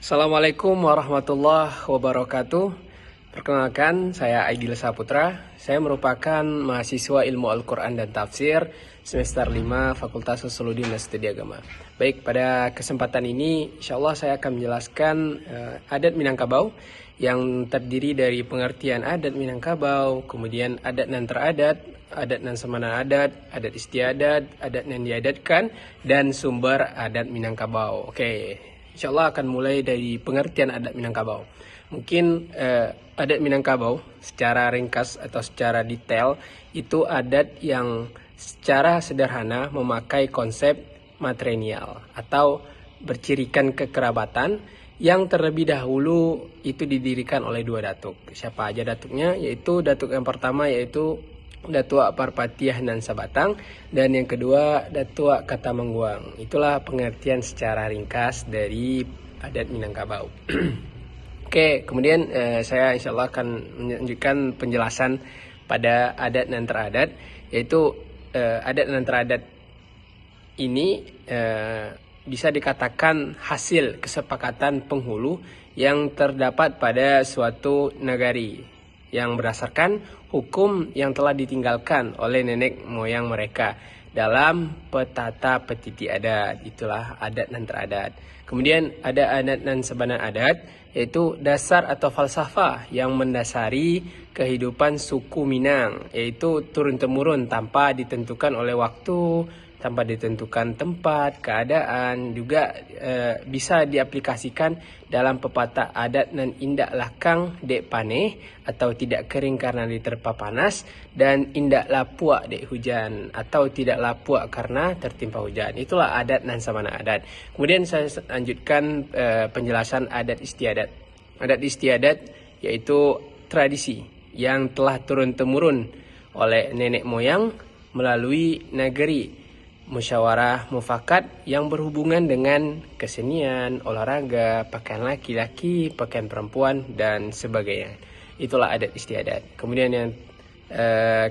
Assalamualaikum warahmatullahi wabarakatuh. Perkenalkan, saya Aidil Saputra. Saya merupakan mahasiswa Ilmu Al-Quran dan Tafsir semester 5 Fakultas Usuluddin dan Studi Agama. Baik, pada kesempatan ini insyaallah saya akan menjelaskan adat Minangkabau yang terdiri dari pengertian adat Minangkabau, kemudian adat nan teradat, adat nan semana adat, adat istiadat, adat nan diadatkan, dan sumber adat Minangkabau. Oke, insyaallah akan mulai dari pengertian adat Minangkabau. Mungkin adat Minangkabau secara ringkas atau secara detail itu adat yang secara sederhana memakai konsep matrilineal atau bercirikan kekerabatan yang terlebih dahulu itu didirikan oleh dua datuk. Siapa aja datuknya? Yaitu datuk yang pertama yaitu Datuk Parpatiah nan Sabatang, dan yang kedua Datuk Katamangguang. Itulah pengertian secara ringkas dari adat Minangkabau. Oke, kemudian saya insyaallah akan menunjukkan penjelasan pada adat nan teradat, yaitu adat nan teradat ini bisa dikatakan hasil kesepakatan penghulu yang terdapat pada suatu negari yang berdasarkan hukum yang telah ditinggalkan oleh nenek moyang mereka dalam petata petiti adat. Itulah adat nan teradat. Kemudian ada adat nan sabana adat, yaitu dasar atau falsafah yang mendasari kehidupan suku Minang, yaitu turun-temurun tanpa ditentukan oleh waktu, tanpa ditentukan tempat, keadaan. Juga bisa diaplikasikan dalam pepatah adat nan indak lakang dek paneh atau tidak kering karena diterpa panas, dan indak lapuak dek hujan atau tidak lapuak karena tertimpa hujan. Itulah adat nan samana adat. Kemudian saya lanjutkan penjelasan adat istiadat. Adat istiadat yaitu tradisi yang telah turun-temurun oleh nenek moyang melalui negeri musyawarah mufakat yang berhubungan dengan kesenian, olahraga, pakaian laki-laki, pakaian perempuan, dan sebagainya. Itulah adat istiadat. Kemudian yang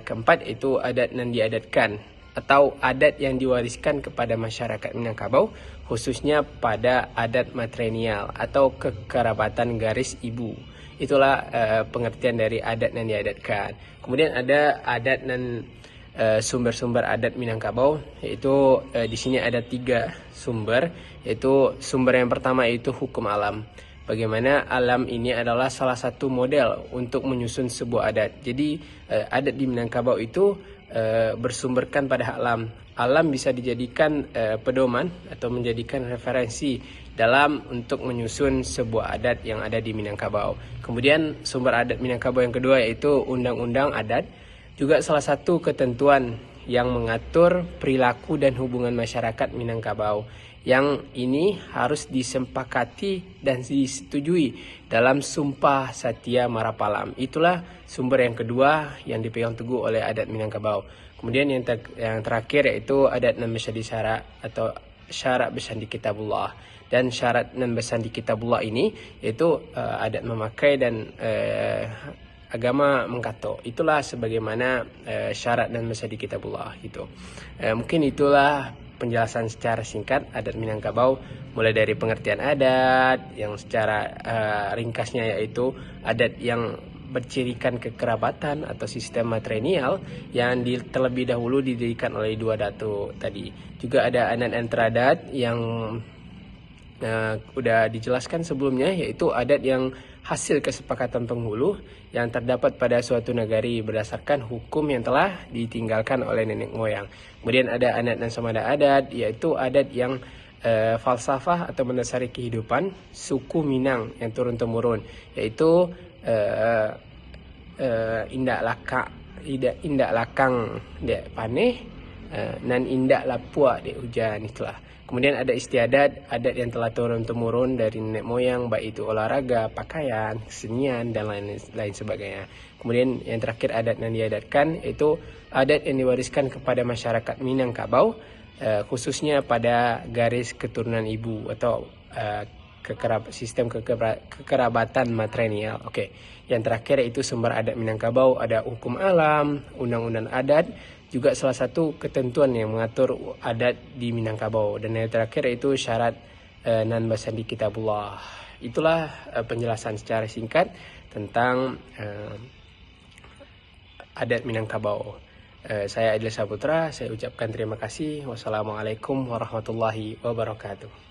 keempat itu adat nan diadatkan atau adat yang diwariskan kepada masyarakat Minangkabau, khususnya pada adat matrilineal atau kekerabatan garis ibu. Itulah pengertian dari adat yang diadatkan. Kemudian ada adat nan sumber-sumber adat Minangkabau, yaitu di sini ada 3 sumber, yaitu sumber yang pertama yaitu hukum alam. Bagaimana alam ini adalah salah satu model untuk menyusun sebuah adat. Jadi adat di Minangkabau itu bersumberkan pada alam. Alam bisa dijadikan pedoman atau menjadikan referensi dalam untuk menyusun sebuah adat yang ada di Minangkabau. Kemudian sumber adat Minangkabau yang kedua yaitu undang-undang adat, juga salah satu ketentuan yang mengatur perilaku dan hubungan masyarakat Minangkabau, yang ini harus disepakati dan disetujui dalam Sumpah Satya Marapalam. Itulah sumber yang kedua yang dipegang teguh oleh adat Minangkabau. Kemudian yang terakhir yaitu adat nan bersandi syarat atau syarat bersandi kitabullah. Dan syarat nan bersandi kitabullah ini yaitu adat memakai dan agama mengkato. Itulah sebagaimana syarat dan bersandi kitabullah itu. Mungkin itulah penjelasan secara singkat adat Minangkabau, mulai dari pengertian adat yang secara ringkasnya yaitu adat yang bercirikan kekerabatan atau sistem matrilineal yang terlebih dahulu didirikan oleh dua datuk tadi. Juga ada adat teradat yang udah dijelaskan sebelumnya, yaitu adat yang hasil kesepakatan penghulu yang terdapat pada suatu negari berdasarkan hukum yang telah ditinggalkan oleh nenek moyang. Kemudian ada adat dan samada adat, yaitu adat yang falsafah atau mendasari kehidupan suku Minang yang turun-temurun, yaitu indak lakang dek paneh nan indak lapuak dek hujan. Itulah. Kemudian ada istiadat, adat yang telah turun-temurun dari nenek moyang, baik itu olahraga, pakaian, kesenian, dan lain sebagainya. Kemudian yang terakhir adat yang diadatkan, yaitu adat yang diwariskan kepada masyarakat Minangkabau, khususnya pada garis keturunan ibu atau sistem kekerabatan matrilineal. Oke. Yang terakhir yaitu sumber adat Minangkabau, ada hukum alam, undang-undang adat, juga salah satu ketentuan yang mengatur adat di Minangkabau. Dan yang terakhir yaitu syarat nan basandi kitabullah. Itulah penjelasan secara singkat tentang adat Minangkabau. Saya Adil Saputra, saya ucapkan terima kasih. Wassalamualaikum warahmatullahi wabarakatuh.